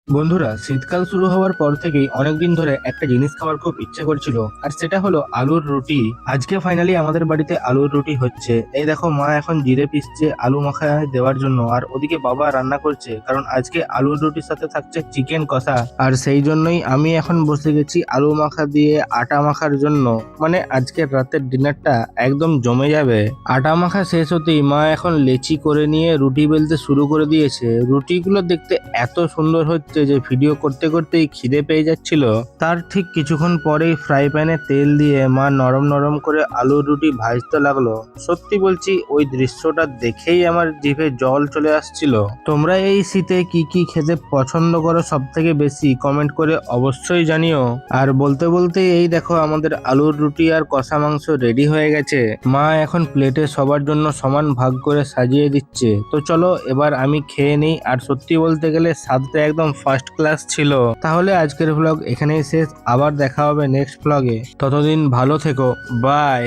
বন্ধুরা, শীতকাল শুরু হওয়ার পর থেকেই অনেকদিন ধরে একটা জিনিস খাওয়ার খুব ইচ্ছে করছিল, আর সেটা হলো আলুর রুটি। আজকে ফাইনালি আমাদের বাড়িতে আলুর রুটি হচ্ছে। এই দেখো, মা এখন জিরে পিসছে আলু মাখায় দেওয়ার জন্য, আর ওদিকে বাবা রান্না করছে, কারণ আজকে আলুর রুটির সাথে থাকছে চিকেন কষা। আর সেই জন্যই আমি এখন বসে গেছি আলু মাখা দিয়ে আটা মাখার জন্য। মানে আজকের রাতের ডিনারটা একদম জমে যাবে। আটা মাখা শেষ হতেই মা এখন লেচি করে নিয়ে রুটি বেলতে শুরু করে দিয়েছে। রুটিগুলো দেখতে এত সুন্দর হচ্ছে যে ভিডিও করতে করতেই খিদে পেয়ে যাচ্ছিল। তার ঠিক কিছুক্ষণ পরেই ফ্রাই প্যানে তেল দিয়ে মা নরম নরম করে আলুর রুটি ভাজতে লাগলো। সত্যি বলছি, ওই দৃশ্যটা দেখেই আমার জিভে জল চলে আসছিল। তোমরা এই শীতে কি কি খেতে পছন্দ করো সব থেকে বেশি, কমেন্ট করে অবশ্যই জানিও। আর বলতে বলতে এই দেখো, আমাদের আলুর রুটি আর কষা মাংস রেডি হয়ে গেছে। মা এখন প্লেটে সবার জন্য সমান ভাগ করে সাজিয়ে দিচ্ছে। তো চলো এবার আমি খেয়ে নিই। আর সত্যি বলতে গেলে স্বাদটা একদম ফার্স্ট ক্লাস ছিল। তাহলে আজকের ভ্লগ এখানেই শেষ, আবার দেখা হবে নেক্সট ভ্লগে। ততদিন ভালো থেকো, বাই।